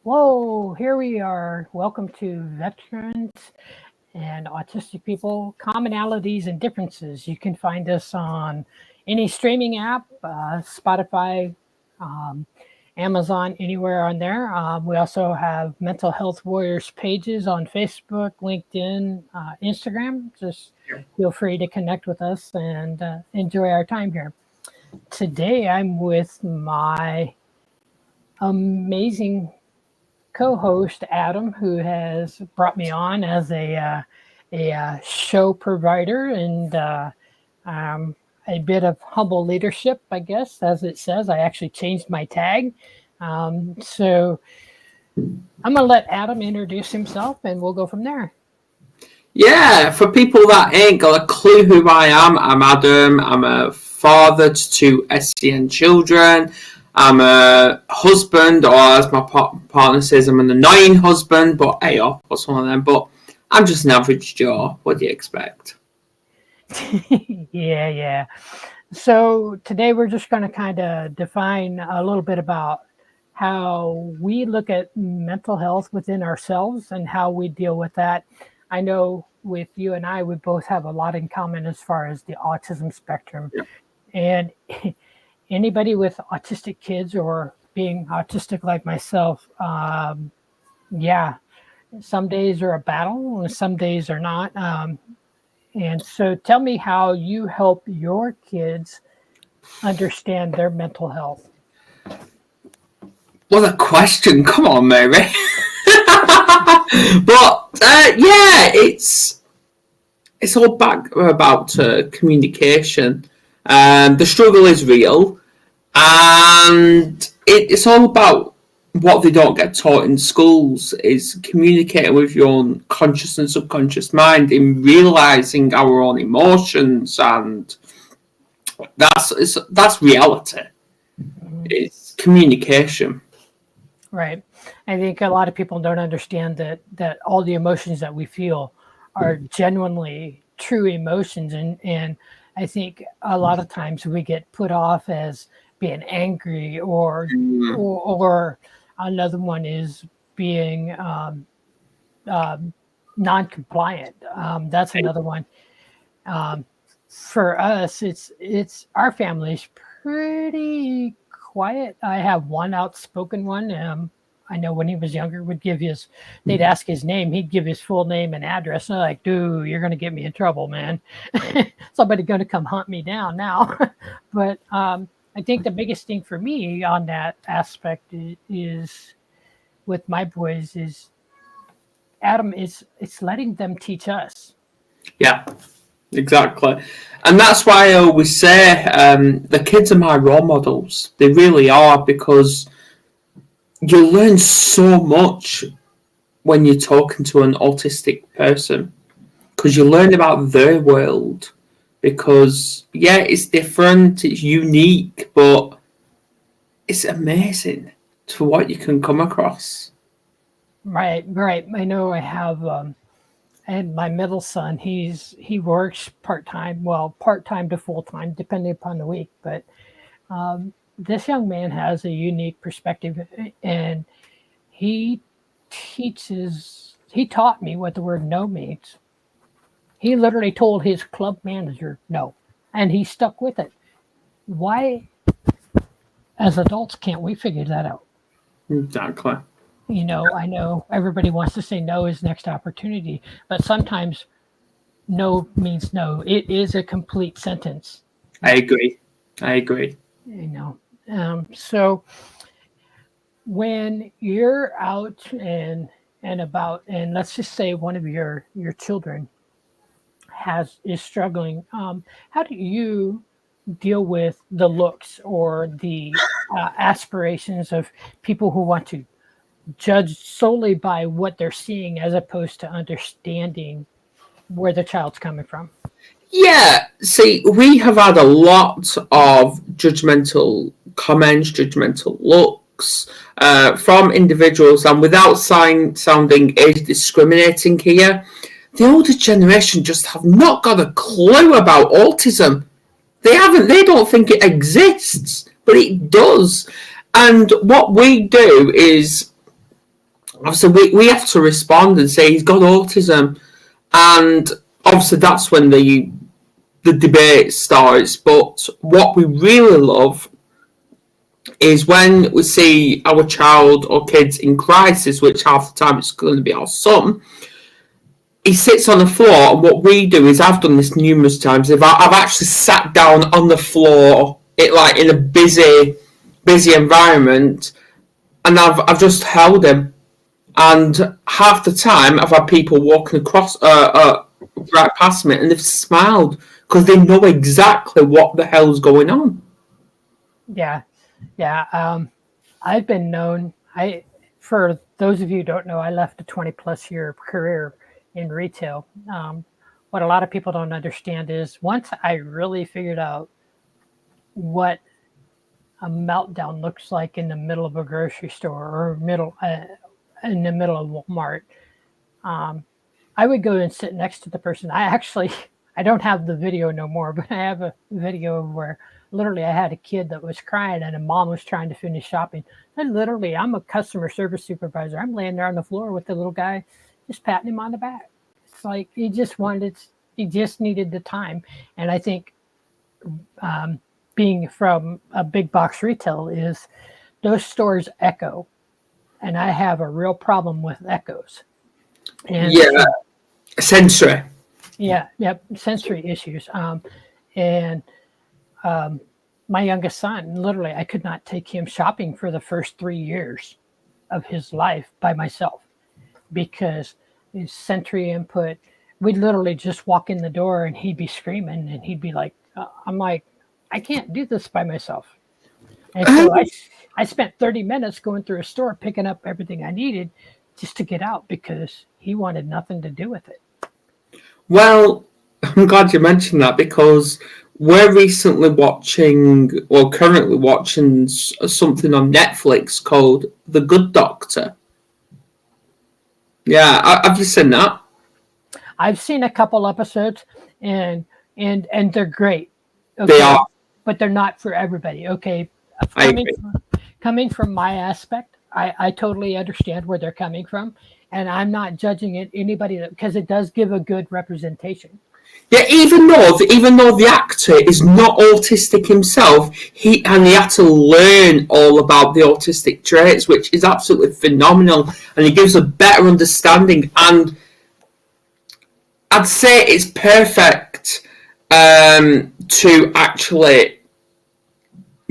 Whoa, here we are. Welcome to Veterans and Autistic People, Commonalities and Differences. You can find us on any streaming app, Spotify, um, Amazon, anywhere on there. We also have Mental Health Warriors pages on Facebook, LinkedIn, Instagram. Just feel free to connect with us and enjoy our time here. Today, I'm with my amazing co-host Adam, who has brought me on as a show provider and a bit of humble leadership, I guess, as it says. I actually changed my tag. So I'm going to let Adam introduce himself, and we'll go from there. Yeah, for people that ain't got a clue who I am, I'm Adam. I'm a father to two SCN children. I'm a husband, or as my partner says, I'm an annoying husband, but hey, what's one of them? But I'm just an average Joe. What do you expect? Yeah. So today we're just going to kind of define a little bit about how we look at mental health within ourselves and how we deal with that. I know with you and I, we both have a lot in common as far as the autism spectrum. Yeah. And anybody with autistic kids or being autistic like myself, some days are a battle and some days are not. And so tell me how you help your kids understand their mental health. What a question. Come on, Mary. But it's all back about communication. The struggle is real. And it's all about what they don't get taught in schools is communicating with your own conscious and subconscious mind in realizing our own emotions, and that's reality. It's communication. Right. I think a lot of people don't understand that all the emotions that we feel are genuinely true emotions, and I think a lot of times we get put off as being angry or another one is being non-compliant. That's another one. For us, it's our family's pretty quiet. I have one outspoken one. I know when he was younger, they'd ask his name, he'd give his full name and address. And I'm like, dude, you're going to get me in trouble, man. Somebody going to come hunt me down now. But I think the biggest thing for me on that aspect is with my boys is, Adam, it's letting them teach us. Yeah, exactly. And that's why I always say the kids are my role models. They really are, because you learn so much when you're talking to an autistic person, because you learn about their world. Because, it's different, it's unique, but it's amazing to what you can come across. Right. I know I have, and my middle son, he works part-time to full-time, depending upon the week. But this young man has a unique perspective, and he taught me what the word no means. He literally told his club manager no, and he stuck with it. Why, as adults, can't we figure that out? Exactly. I know everybody wants to say no is next opportunity, but sometimes no means no. It is a complete sentence. I agree. So when you're out and about, and let's just say one of your children is struggling, how do you deal with the looks or the aspirations of people who want to judge solely by what they're seeing as opposed to understanding where the child's coming from. Yeah, see, we have had a lot of judgmental comments, judgmental looks from individuals, and without sounding age discriminating here, the older generation just have not got a clue about autism. They don't think it exists, but it does. And what we do is, obviously, we have to respond and say he's got autism, and obviously that's when the debate starts. But what we really love is when we see our child or kids in crisis, which half the time it's going to be our son. He sits on the floor, and what we do is, I've done this numerous times. I've actually sat down on the floor, like in a busy environment, and I've just held him. And half the time, I've had people walking across right past me, and they've smiled because they know exactly what the hell's going on. Yeah. I've been known. For those of you who don't know, I left a 20+ year career in retail. What a lot of people don't understand is once I really figured out what a meltdown looks like in the middle of a grocery store or in the middle of Walmart, I would go and sit next to the person. I don't have the video no more, but I have a video where literally I had a kid that was crying and a mom was trying to finish shopping. And literally, I'm a customer service supervisor. I'm laying there on the floor with the little guy, just patting him on the back. It's like he just needed the time. And I think being from a big box retail is those stores echo. And I have a real problem with echoes. And sensory. Sensory issues. My youngest son, literally, I could not take him shopping for the first 3 years of his life by myself because his sensory input, we'd literally just walk in the door and he'd be screaming and he'd be like, I'm like, I can't do this by myself. And so I spent 30 minutes going through a store, picking up everything I needed just to get out because he wanted nothing to do with it. Well, I'm glad you mentioned that because we're currently watching something on Netflix called The Good Doctor. Yeah, have you seen that? I've seen a couple episodes, and they're great. Okay? They are, but they're not for everybody. Okay, coming from my aspect, I totally understand where they're coming from, and I'm not judging anybody because it does give a good representation. Yeah, even though the actor is not autistic himself, he had to learn all about the autistic traits, which is absolutely phenomenal, and he gives a better understanding. And I'd say it's perfect to actually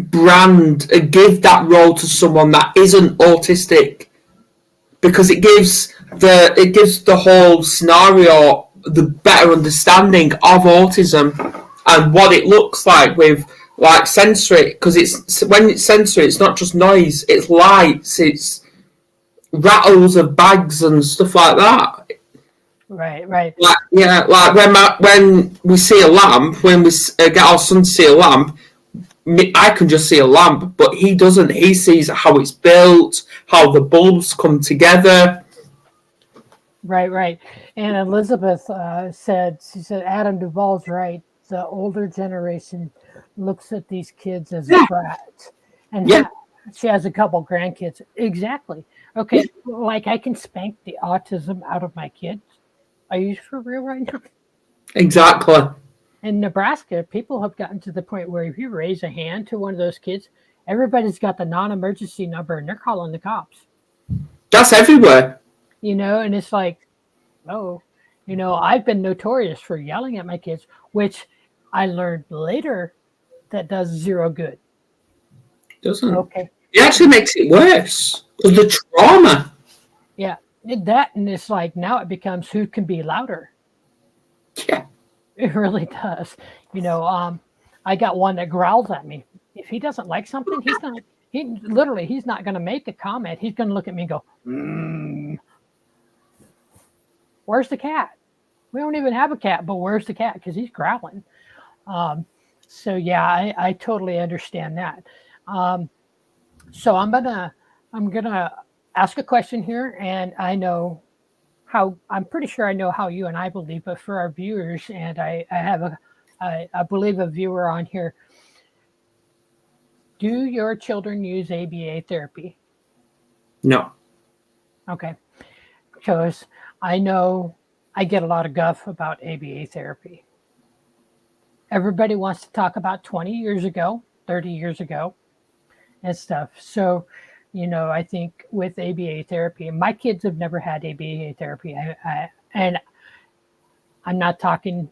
give that role to someone that isn't autistic, because it gives the whole scenario the better understanding of autism and what it looks like with like sensory, because when it's sensory, it's not just noise, it's lights, it's rattles of bags and stuff like that. Right. Like when we see a lamp, when we get our son to see a lamp, I can just see a lamp, but he doesn't. He sees how it's built, how the bulbs come together. Right. And Elizabeth said, Adam Duval's right. The older generation looks at these kids as brats. And she has a couple grandkids. Exactly. Okay, like I can spank the autism out of my kids. Are you for real right now? Exactly. In Nebraska, people have gotten to the point where if you raise a hand to one of those kids, everybody's got the non-emergency number and they're calling the cops. That's everywhere. And it's like, I've been notorious for yelling at my kids, which I learned later that does zero good. Doesn't. Okay. It actually makes it worse because the trauma. Yeah, and it's like now it becomes who can be louder. Yeah. It really does. I got one that growls at me. If he doesn't like something, he's not going to make a comment. He's going to look at me and go, where's the cat? We don't even have a cat, but where's the cat? Because he's growling. So yeah, I totally understand that. So I'm gonna ask a question here, and I'm pretty sure I know how you and I believe, but for our viewers, and I have I believe a viewer on here. Do your children use ABA therapy? No. Okay, because I know I get a lot of guff about ABA therapy. Everybody wants to talk about 20 years ago, 30 years ago, and stuff. So, I think with ABA therapy, my kids have never had ABA therapy. And I'm not talking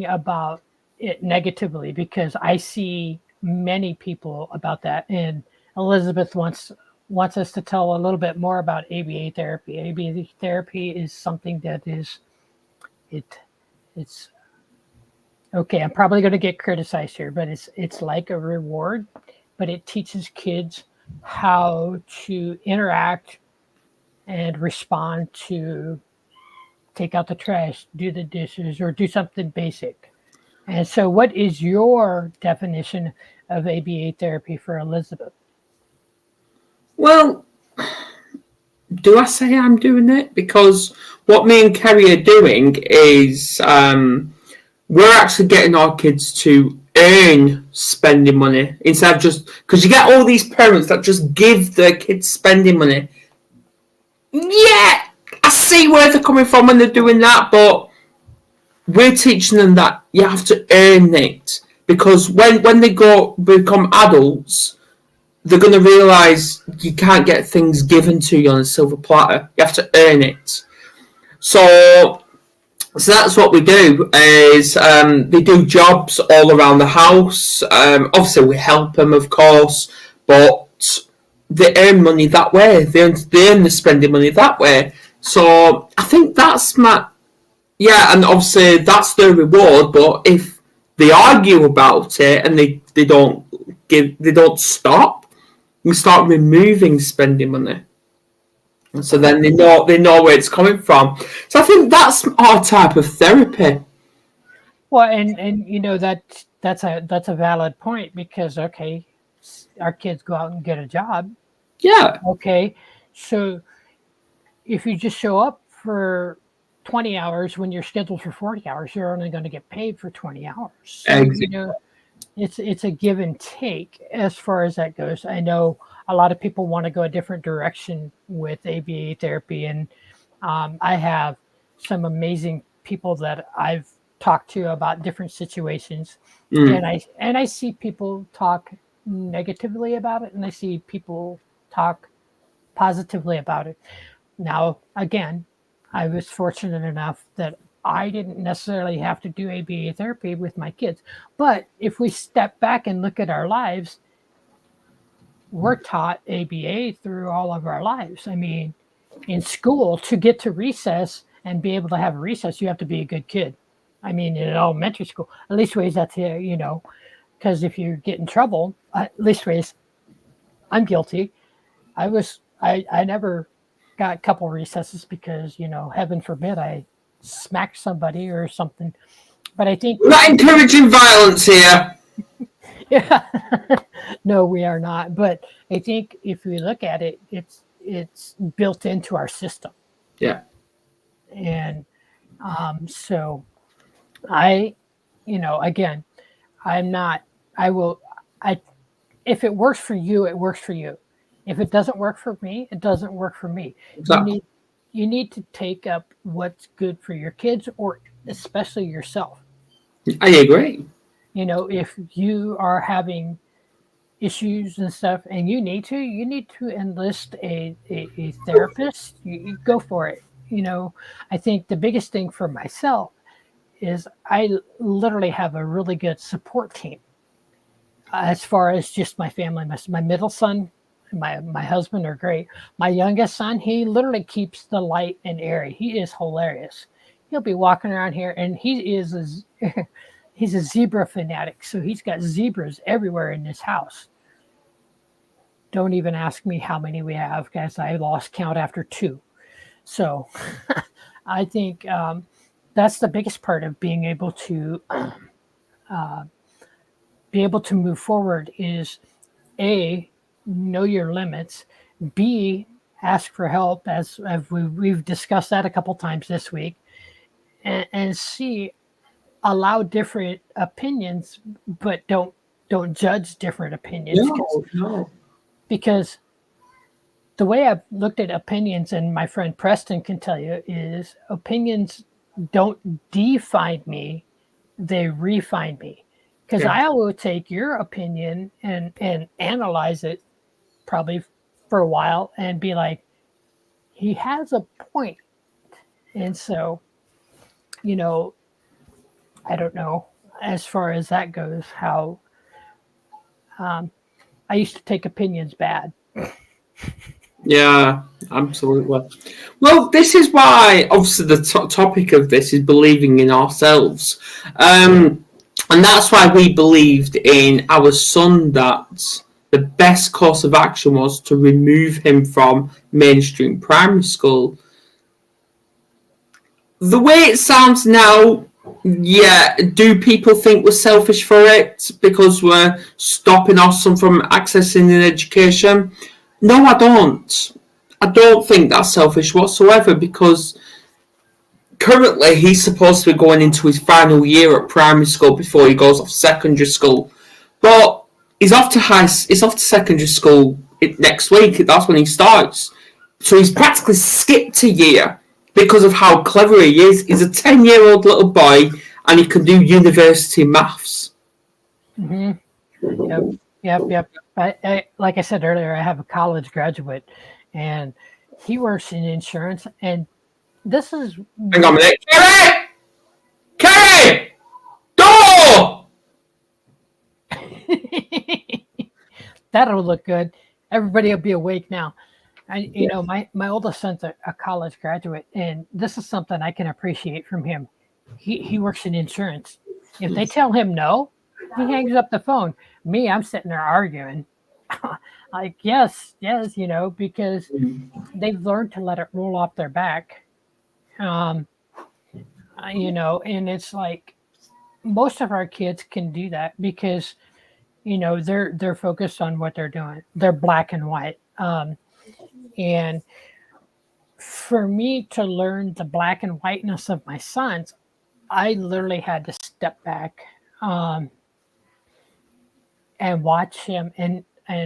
about it negatively, because I see many people about that. And Elizabeth wants us to tell a little bit more about ABA therapy. ABA therapy is something that is it's okay. I'm probably going to get criticized here, but it's like a reward, but it teaches kids how to interact and respond to take out the trash, do the dishes, or do something basic. And so what is your definition of ABA therapy for Elizabeth? Well, do I say I'm doing it? Because what me and Kerry are doing is we're actually getting our kids to earn spending money instead of just, because you get all these parents that just give their kids spending money. Yeah, I see where they're coming from when they're doing that, but we're teaching them that you have to earn it, because when they go become adults, they're going to realise you can't get things given to you on a silver platter. You have to earn it. So that's what we do. Is they do jobs all around the house. Obviously, we help them, of course, but they earn money that way. They earn the spending money that way. So I think that's and obviously that's their reward. But if they argue about it and they don't stop, we start removing spending money. So then they know where it's coming from. So I think that's our type of therapy. Well, and that's a valid point, because okay, our kids go out and get a job. Yeah. Okay, so if you just show up for 20 hours when you're scheduled for 40 hours, you're only going to get paid for 20 hours. So, Exactly. It's a give and take as far as that goes. I know a lot of people want to go a different direction with ABA therapy, and I have some amazing people that I've talked to about different situations, and I see people talk negatively about it, and I see people talk positively about it. Now, again, I was fortunate enough that I didn't necessarily have to do ABA therapy with my kids. But if we step back and look at our lives, we're taught ABA through all of our lives. I mean, in school, to get to recess and be able to have a recess, you have to be a good kid. I mean, in elementary school, at least ways that's here, because if you get in trouble, at least ways, I'm guilty. I never got a couple recesses because, heaven forbid I smacked somebody or something. But I think we're not encouraging violence here. Yeah, no, we are not. But I think if we look at it, it's built into our system. Yeah. And so again, if it works for you, it works for you. If it doesn't work for me, it doesn't work for me. Exactly. You need to take up what's good for your kids, or especially yourself. I agree. If you are having issues and stuff and you need to enlist a therapist, you go for it. I think the biggest thing for myself is I literally have a really good support team as far as just my family. My middle son, my husband are great. My youngest son, he literally keeps the light and airy. He is hilarious. he'll be walking around here, and he's a zebra fanatic, so he's got zebras everywhere in this house. Don't even ask me how many we have, guys. I lost count after 2. So I think that's the biggest part of being able to move forward is A, know your limits, B, ask for help, as we've discussed that a couple times this week, and C, allow different opinions, but don't judge different opinions. No. Because the way I've looked at opinions, and my friend Preston can tell you, is opinions don't define me, they refine me. Because I will take your opinion and analyze it probably for a while and be like, he has a point. And so, I don't know, as far as that goes, how I used to take opinions bad. Yeah, absolutely. Well, this is why, obviously, the topic of this is believing in ourselves. And that's why we believed in our son that the best course of action was to remove him from mainstream primary school. The way it sounds now, do people think we're selfish for it because we're stopping our son from accessing an education? No, I don't. I don't think that's selfish whatsoever, because currently he's supposed to be going into his final year at primary school before he goes off secondary school. But he's off to secondary school next week. That's when he starts. So he's practically skipped a year because of how clever he is. He's a 10-year-old little boy, and he can do university maths. Mm-hmm. Yep. Like I said earlier, I have a college graduate, and he works in insurance. And this is... Hang on a minute. Kerry! Door! That'll look good. Everybody will be awake now. My oldest son's a college graduate, and this is something I can appreciate from him. He works in insurance. If they tell him no, he hangs up the phone. Me, I'm sitting there arguing. Like, yes, because they've learned to let it roll off their back. And it's like most of our kids can do that because, they're focused on what they're doing. They're black and white. And for me to learn the black and whiteness of my sons, I literally had to step back and watch him. And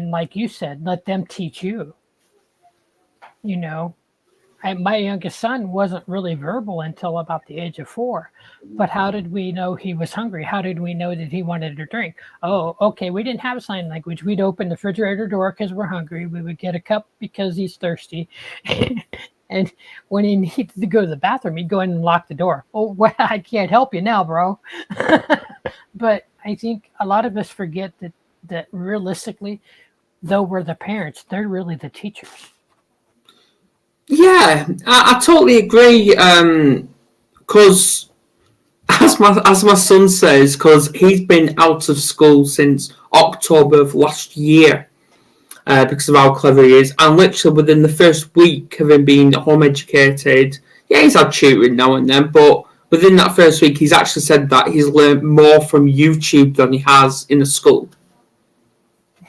like you said, let them teach you. My youngest son wasn't really verbal until about the age of 4. But how did we know he was hungry? How did we know that he wanted to drink? Oh, okay, we didn't have sign language. We'd open the refrigerator door because we're hungry. We would get a cup because he's thirsty. And when he needed to go to the bathroom, he'd go in and lock the door. Oh, well, I can't help you now, bro. But I think a lot of us forget that realistically, though we're the parents, they're really the teachers. Yeah, I totally agree. Because as my son says, because he's been out of school since October of last year, because of how clever he is, and literally within the first week of him being home educated, he's had tutoring now and then, but within that first week, he's actually said that he's learned more from YouTube than he has in the school.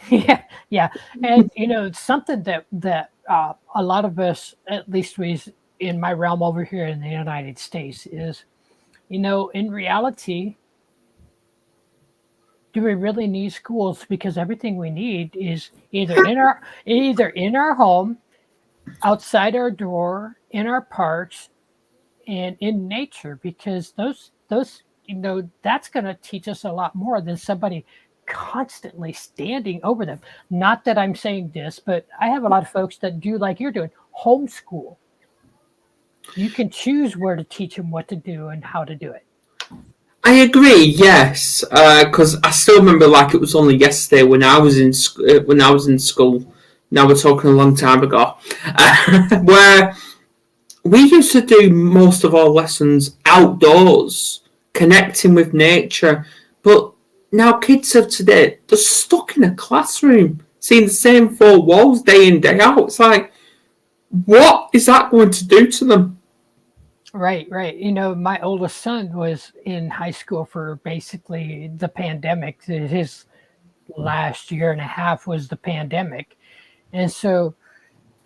Yeah, and it's something that a lot of us, at least in my realm over here in the United States, is, in reality, do we really need schools? Because everything we need is either in our home, outside our door, in our parks, and in nature. Because those that's going to teach us a lot more than somebody constantly standing over them. Not that I'm saying this, but I have a lot of folks that do like you're doing, homeschool. You can choose where to teach them what to do and how to do it. I agree, yes, because I still remember like it was only yesterday when I was in school. Now we're talking a long time ago, where we used to do most of our lessons outdoors, connecting with nature. But now kids of today, they're stuck in a classroom, seeing the same four walls day in, day out. It's like, what is that going to do to them? Right, right. You know, my oldest son was in high school for basically the pandemic. His last year and a half was the pandemic. And so,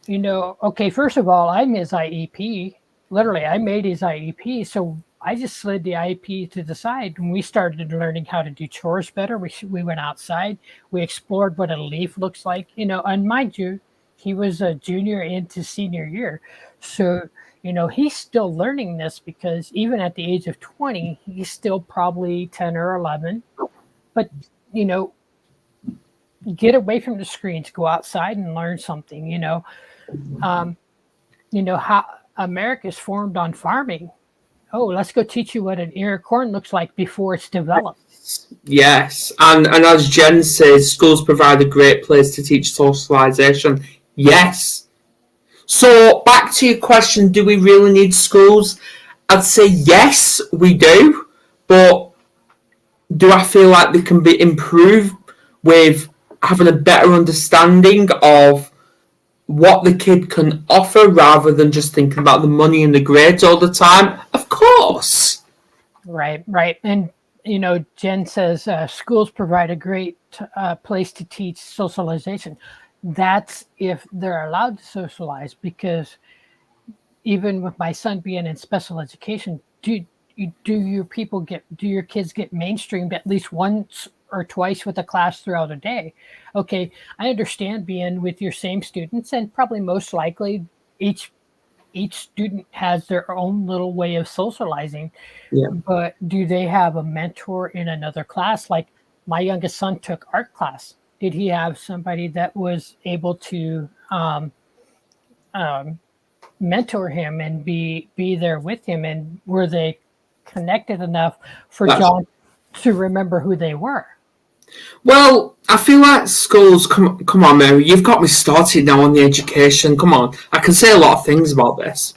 you know, okay, first of all, I'm his IEP. Literally, I made his IEP. So I just slid the IEP to the side and we started learning how to do chores better. We went outside, we explored what a leaf looks like, you know, and mind you, he was a junior into senior year. So, you know, he's still learning this because even at the age of 20, he's still probably 10 or 11. But, you know, get away from the screens, go outside and learn something, um, how America's formed on farming. Oh, let's go teach you what an ear of corn looks like before it's developed. Yes, and as Jen says, schools provide a great place to teach socialisation. Yes. So back to your question, do we really need schools? I'd say yes, we do, but do I feel like they can be improved with having a better understanding of what the kid can offer rather than just thinking about the money and the grades all the time? Of course. Right, right. And, Jen says schools provide a great place to teach socialization. That's if they're allowed to socialize, because even with my son being in special education, do your kids get mainstreamed at least once or twice with a class throughout a day? Okay, I understand being with your same students, and probably most likely each student has their own little way of socializing. Yeah. But do they have a mentor in another class? Like my youngest son took art class. Did he have somebody that was able to mentor him and be there with him? And were they connected enough for John to remember who they were? Well, I feel like schools, come on, Mary, you've got me started now on the education. Come on, I can say a lot of things about this.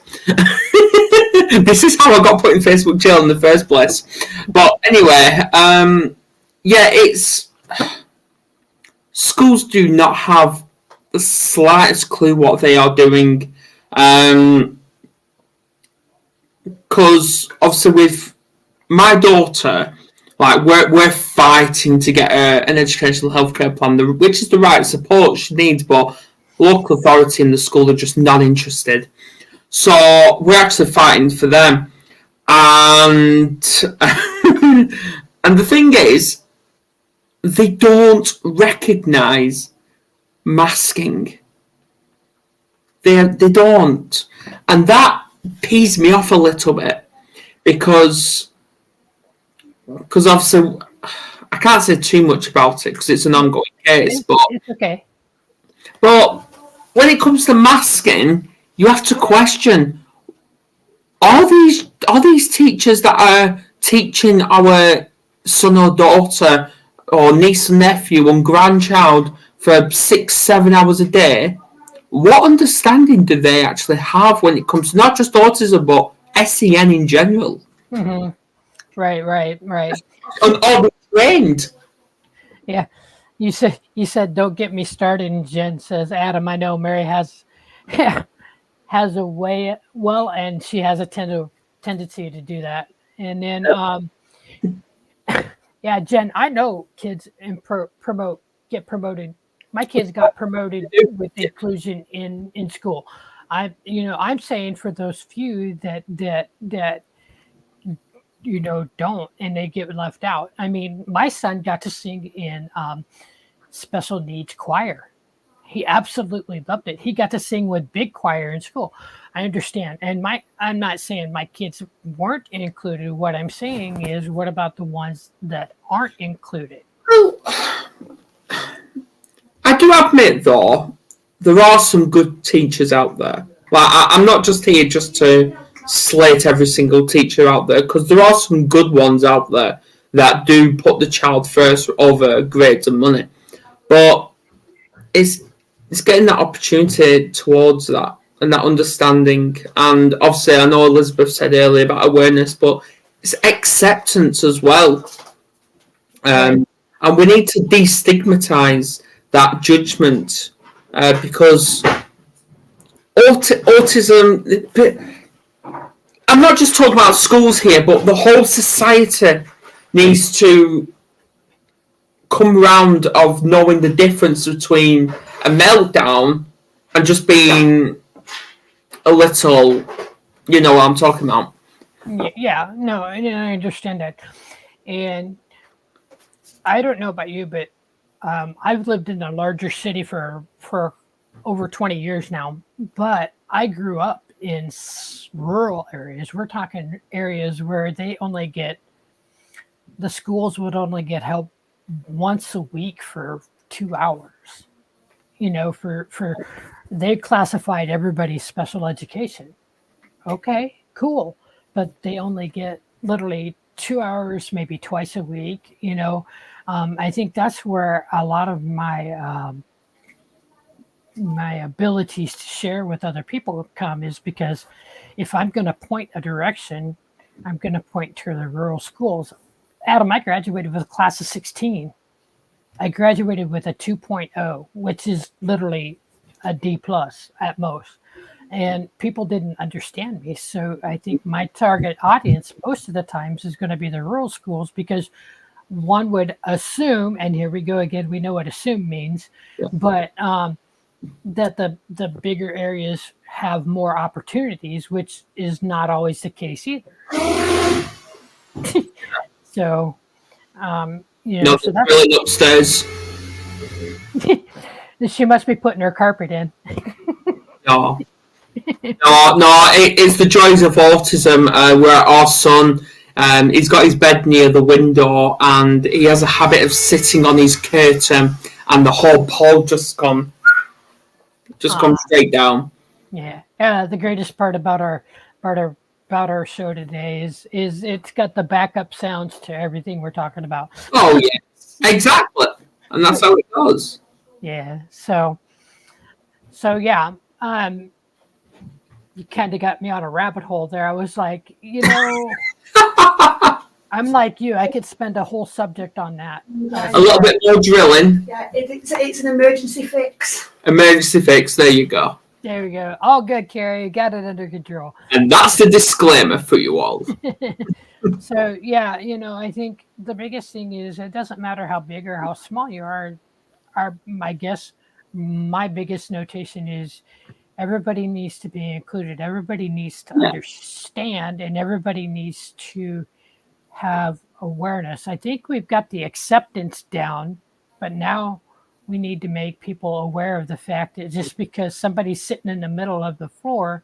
This is how I got put in Facebook jail in the first place. But anyway, it's schools do not have the slightest clue what they are doing. Because obviously with my daughter, like we're fighting to get an educational healthcare plan, which is the right support she needs, but local authority in the school are just not interested. So we're actually fighting for them, and and the thing is, they don't recognise masking. They don't, and that pees me off a little bit because obviously I can't say too much about it because it's an ongoing case. But it's okay. But when it comes to masking, you have to question: are these teachers that are teaching our son or daughter or niece and nephew and grandchild for 6-7 hours a day? What understanding do they actually have when it comes to not just autism but SEN in general? Mm-hmm. Right. And all trained. Yeah, you said don't get me started. And Jen says, Adam, I know Mary has a way. Well, and she has a tendency to do that. And then, yeah, Jen, I know kids get promoted. My kids got promoted with inclusion in school. I'm saying for those few that don't, and they get left out. I mean, my son got to sing in special needs choir. He absolutely loved it. He got to sing with big choir in school. I understand. And I'm not saying my kids weren't included. What I'm saying is, what about the ones that aren't included? I do admit, though, there are some good teachers out there. Like, I'm not just here just to slate every single teacher out there, because there are some good ones out there that do put the child first over grades and money. But it's getting that opportunity towards that. and that understanding. And obviously, I know Elizabeth said earlier about awareness, but it's acceptance as well. And we need to destigmatize that judgment because autism. I'm not just talking about schools here, but the whole society needs to come round of knowing the difference between a meltdown and just being a little, you know what I'm talking about. Yeah, no, I understand that. And I don't know about you, but I've lived in a larger city for over 20 years now, but I grew up in rural areas. We're talking areas where the schools would only get help once a week for 2 hours. For they classified everybody's special education. Okay, cool. But they only get literally 2 hours, maybe twice a week. I think that's where a lot of my abilities to share with other people come, is because if I'm going to point a direction, I'm going to point to the rural schools. Adam, I graduated with a class of 16. I graduated with a 2.0, which is literally a D plus at most. And people didn't understand me. So I think my target audience most of the times is going to be the rural schools, because one would assume, and here we go again, we know what assume means, but that the bigger areas have more opportunities, which is not always the case either. So, No, so that's really upstairs. She must be putting her carpet in. No. No, it's the joys of autism, where our son, he's got his bed near the window and he has a habit of sitting on his curtain, and the whole pole just comes straight down. Yeah. The greatest part about our show today is it's got the backup sounds to everything we're talking about. Oh yeah, exactly, and that's how it goes. Yeah. So yeah. You kind of got me on a rabbit hole there. I was like, I'm like you. I could spend a whole subject on that. A little bit more drilling. Yeah, it's an emergency fix. Emergency fix. There you go. There we go. All good, Carrie. You got it under control. And that's the disclaimer for you all. So yeah, I think the biggest thing is it doesn't matter how big or how small you are. My biggest notation is everybody needs to be included. Everybody needs to understand, and everybody needs to have awareness. I think we've got the acceptance down, but now we need to make people aware of the fact that just because somebody's sitting in the middle of the floor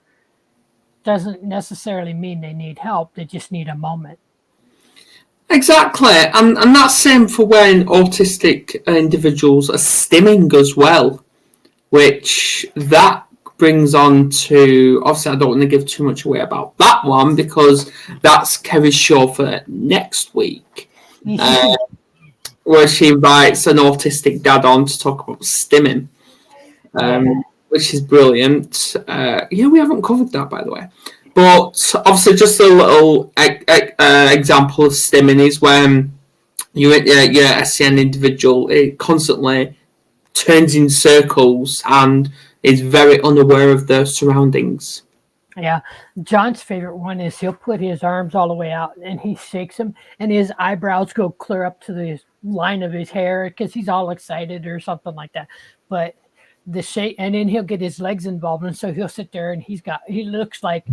doesn't necessarily mean they need help. They just need a moment. Exactly, and that's same for when autistic individuals are stimming as well, which that brings on to, obviously I don't want to give too much away about that one because that's Kerry's show for next week, where she invites an autistic dad on to talk about stimming, which is brilliant. We haven't covered that, by the way. But obviously just a little example of stimming is when your SCN individual, it constantly turns in circles and is very unaware of their surroundings. Yeah. John's favorite one is he'll put his arms all the way out and he shakes them and his eyebrows go clear up to the line of his hair because he's all excited or something like that. But the shake, and then he'll get his legs involved, and so he'll sit there and he looks like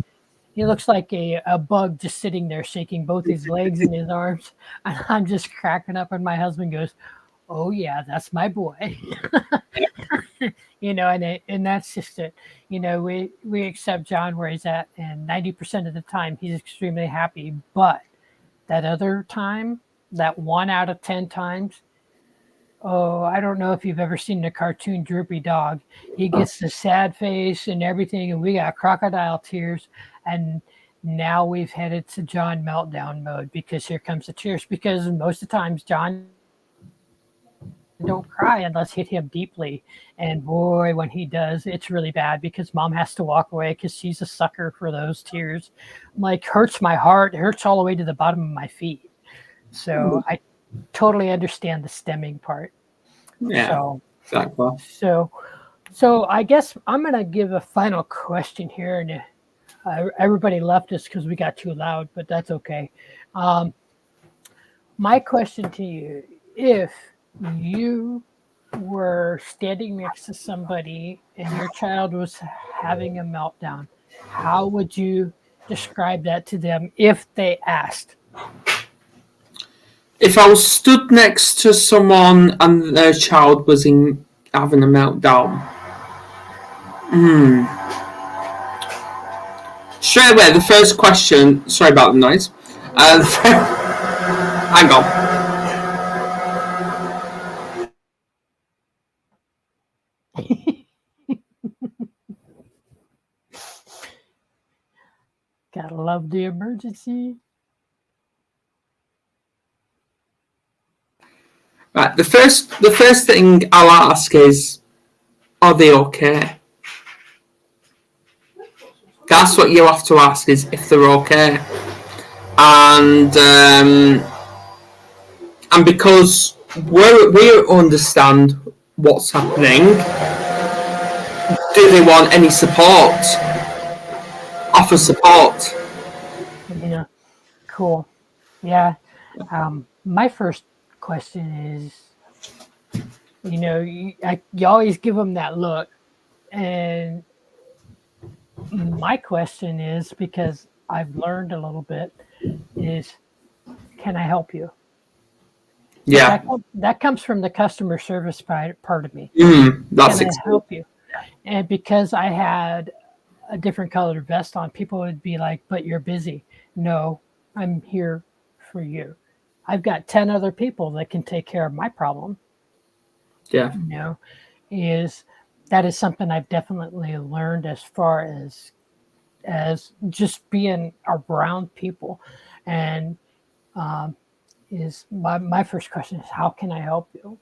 a bug just sitting there shaking both his legs and his arms. And I'm just cracking up, and my husband goes, "Oh yeah, that's my boy." And that's just it. We accept John where he's at, and 90% of the time he's extremely happy. But that other time, that 1 out of 10 times, I don't know if you've ever seen the cartoon Droopy Dog. He gets the sad face and everything, and we got crocodile tears. And now we've headed to John meltdown mode because here comes the tears. Because most of the times John don't cry unless hit him deeply. And boy, when he does, it's really bad because mom has to walk away because she's a sucker for those tears. Like, hurts my heart, it hurts all the way to the bottom of my feet. So I totally understand the stemming part. Yeah, exactly. So I guess I'm going to give a final question here. And everybody left us because we got too loud, but that's okay. My question to you, if you were standing next to somebody and your child was having a meltdown, how would you describe that to them if they asked? If I was stood next to someone and their child was having a meltdown, straight away, the first question, sorry about the noise, hang on. Gotta love the emergency. Right, the first thing I'll ask is, are they okay? That's what you have to ask, is if they're okay. And because we understand what's happening, do they want any support? Offer support. Yeah, cool. Yeah. My first question is, you always give them that look. And my question is, because I've learned a little bit, is, can I help you? Yeah. That comes from the customer service part of me. That's Can I help you? And because I had a different colored vest on, people would be like, but you're busy. No, I'm here for you. I've got 10 other people that can take care of my problem. Yeah. That is something I've definitely learned as far as just being around people. And is my first question is, how can I help you?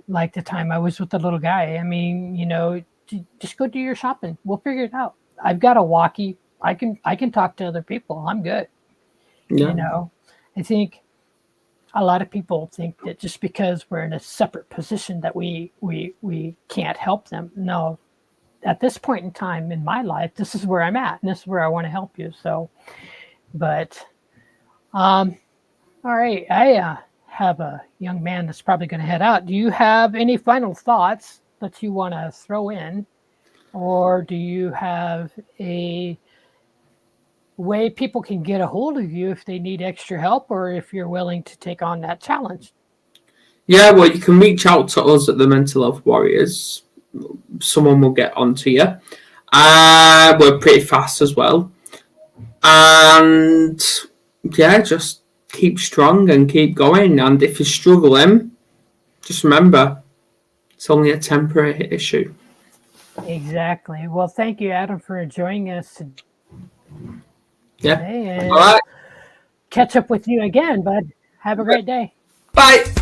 Like the time I was with the little guy. I mean, just go do your shopping. We'll figure it out. I've got a walkie. I can talk to other people. I'm good. Yeah. I think a lot of people think that just because we're in a separate position that we can't help them. No, at this point in time in my life, this is where I'm at, and this is where I want to help you. So, but, all right, I have a young man that's probably going to head out. Do you have any final thoughts that you want to throw in, or do you have a way people can get a hold of you if they need extra help, or if you're willing to take on that challenge? Yeah, well, you can reach out to us at the Mental Health Warriors. Someone will get onto you. We're pretty fast as well. And yeah, just keep strong and keep going. And if you're struggling, just remember, it's only a temporary issue. Exactly. Well, thank you, Adam, for joining us today. Yeah. And All right. catch up with you again, bud. Have a great day. Bye.